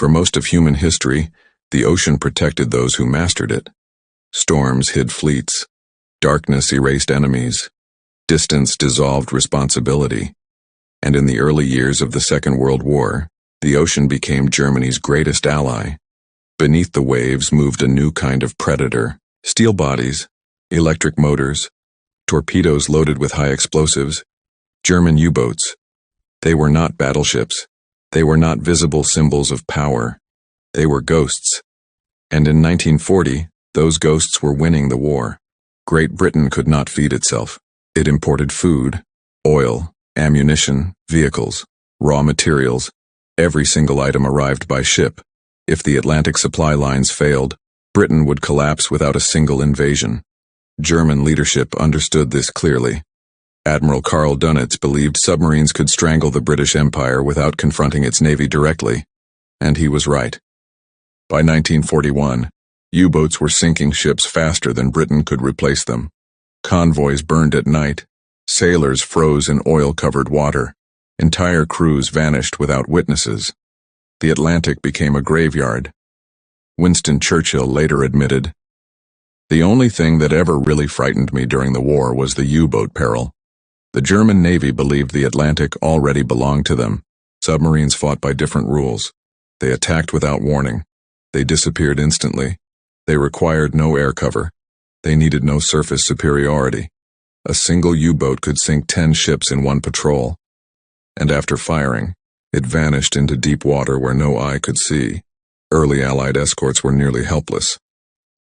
For most of human history, the ocean protected those who mastered it. Storms hid fleets. Darkness erased enemies. Distance dissolved responsibility. And in the early years of the Second World War, the ocean became Germany's greatest ally. Beneath the waves moved a new kind of predator: steel bodies, electric motors, torpedoes loaded with high explosives, German U-boats. They were not battleships. They were not visible symbols of power. They were ghosts. And in 1940, those ghosts were winning the war. Great Britain could not feed itself. It imported food, oil, ammunition, vehicles, raw materials. Every single item arrived by ship. If the Atlantic supply lines failed, Britain would collapse without a single invasion. German leadership understood this clearly. Admiral Karl Dönitz believed submarines could strangle the British Empire without confronting its navy directly, and he was right. By 1941, U-boats were sinking ships faster than Britain could replace them. Convoys burned at night. Sailors froze in oil-covered water. Entire crews vanished without witnesses. The Atlantic became a graveyard. Winston Churchill later admitted, "The only thing that ever really frightened me during the war was the U-boat peril. The German Navy believed the Atlantic already belonged to them. Submarines fought by different rules. They attacked without warning. They disappeared instantly. They required no air cover. They needed no surface superiority. A single U-boat could sink 10 ships in one patrol. And after firing, it vanished into deep water where no eye could see. Early Allied escorts were nearly helpless.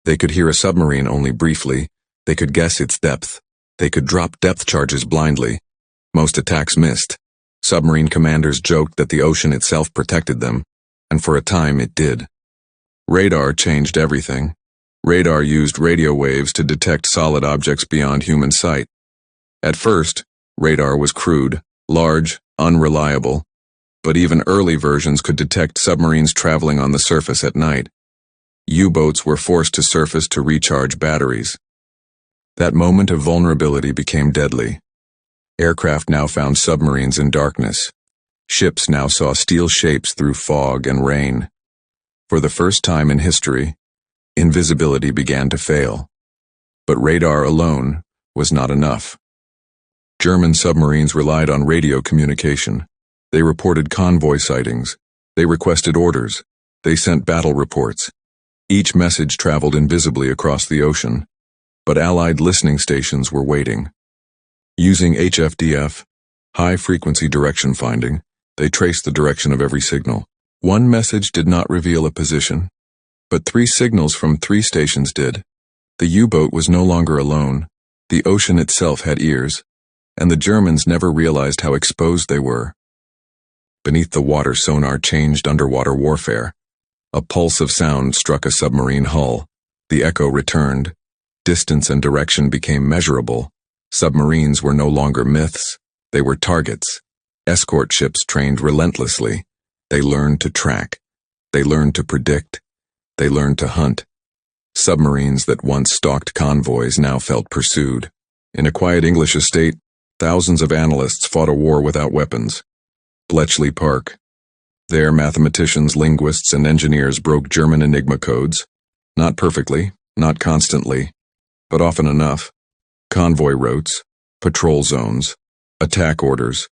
They could hear a submarine only briefly. They could guess its depth. They could drop depth charges blindly. Most attacks missed. Submarine commanders joked that the ocean itself protected them, and for a time it did. Radar changed everything. Radar used radio waves to detect solid objects beyond human sight. At first, radar was crude, large, unreliable, but even early versions could detect submarines traveling on the surface at night. U-boats were forced to surface to recharge batteries. That moment of vulnerability became deadly. Aircraft now found submarines in darkness. Ships now saw steel shapes through fog and rain. For the first time in history, invisibility began to fail. But radar alone was not enough. German submarines relied on radio communication. They reported convoy sightings. They requested orders. They sent battle reports. Each message traveled invisibly across the ocean, but Allied listening stations were waiting. Using HFDF, high-frequency direction finding, they traced the direction of every signal. One message did not reveal a position, but 3 signals from 3 stations did. The U-boat was no longer alone. The ocean itself had ears, and the Germans never realized how exposed they were. Beneath the water, sonar changed underwater warfare. A pulse of sound struck a submarine hull. The echo returned. Distance and direction became measurable. Submarines were no longer myths. They were targets. Escort ships trained relentlessly. They learned to track. They learned to predict. They learned to hunt. Submarines that once stalked convoys now felt pursued. In a quiet English estate, thousands of analysts fought a war without weapons. Bletchley Park. There, mathematicians, linguists, and engineers broke German enigma codes. Not perfectly, not constantly, but often enough. Convoy routes, patrol zones, attack orders.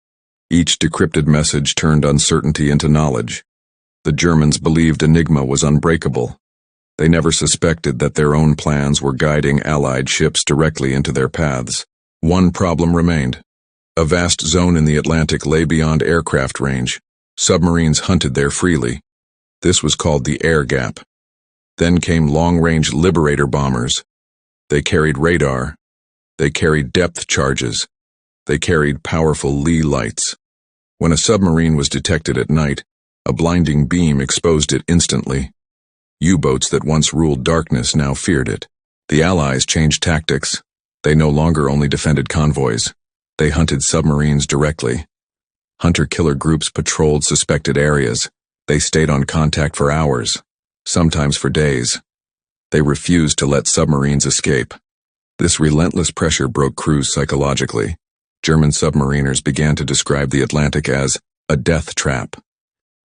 Each decrypted message turned uncertainty into knowledge. The Germans believed enigma was unbreakable. They never suspected that their own plans were guiding Allied ships directly into their paths. One problem remained. A vast zone in the Atlantic lay beyond aircraft range. Submarines hunted there freely. This was called the air gap. Then came long-range Liberator bombers. They carried radar. They carried depth charges. They carried powerful Lee lights. When a submarine was detected at night, a blinding beam exposed it instantly. U-boats that once ruled darkness now feared it. The Allies changed tactics. They no longer only defended convoys. They hunted submarines directly. Hunter-killer groups patrolled suspected areas. They stayed on contact for hours, sometimes for days. They refused to let submarines escape. This relentless pressure broke crews psychologically. German submariners began to describe the Atlantic as a death trap.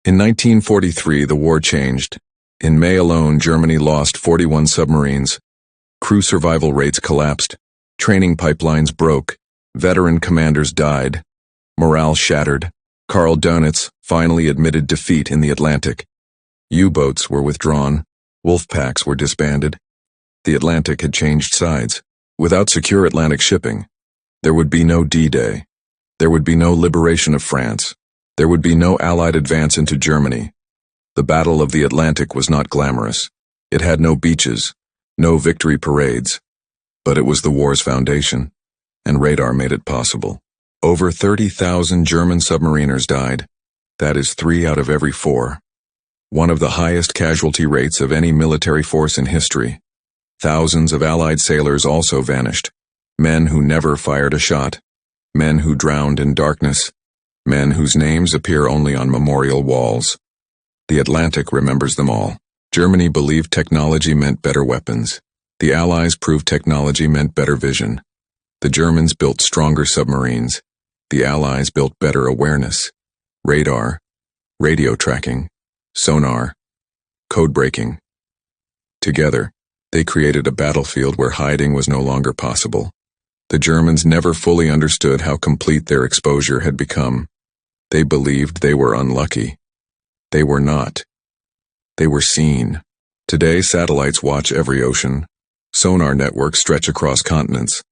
In 1943, the war changed. In May alone, Germany lost 41 submarines. Crew survival rates collapsed. Training pipelines broke. Veteran commanders died. Morale shattered. Karl Dönitz finally admitted defeat in the Atlantic. U-boats were withdrawn. Wolf packs were disbanded. The Atlantic had changed sides. Without secure Atlantic shipping, there would be no D-Day. There would be no liberation of France. There would be no Allied advance into Germany. The Battle of the Atlantic was not glamorous. It had no beaches, no victory parades. But it was the war's foundation, and radar made it possible. Over 30,000 German submariners died. That is 3 out of every 4. One of the highest casualty rates of any military force in history. Thousands of Allied sailors also vanished. Men who never fired a shot. Men who drowned in darkness. Men whose names appear only on memorial walls. The Atlantic remembers them all. Germany believed technology meant better weapons. The Allies proved technology meant better vision. The Germans built stronger submarines. The Allies built better awareness. Radar, radio tracking, sonar, codebreaking. Together, they created a battlefield where hiding was no longer possible. The Germans never fully understood how complete their exposure had become. They believed they were unlucky. They were not. They were seen. Today, satellites watch every ocean. Sonar networks stretch across continents.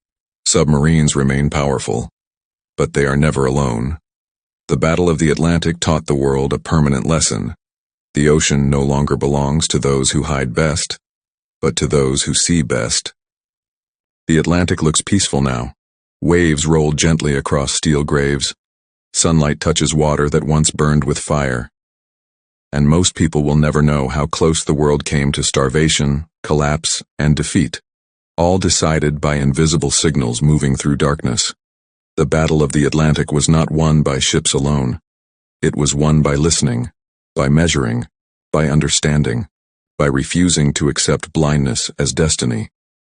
Submarines remain powerful. But they are never alone. The Battle of the Atlantic taught the world a permanent lesson. The ocean no longer belongs to those who hide best, but to those who see best. The Atlantic looks peaceful now. Waves roll gently across steel graves. Sunlight touches water that once burned with fire. And most people will never know how close the world came to starvation, collapse, and defeat, all decided by invisible signals moving through darkness. The Battle of the Atlantic was not won by ships alone. It was won by listening, by measuring, by understanding, by refusing to accept blindness as destiny.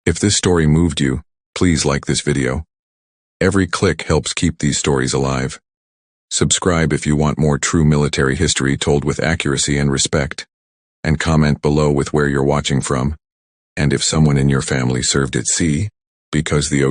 If this story moved you, please like this video. Every click helps keep these stories alive. Subscribe if you want more true military history told with accuracy and respect. And comment below with where you're watching from, and if someone in your family served at sea, because the ocean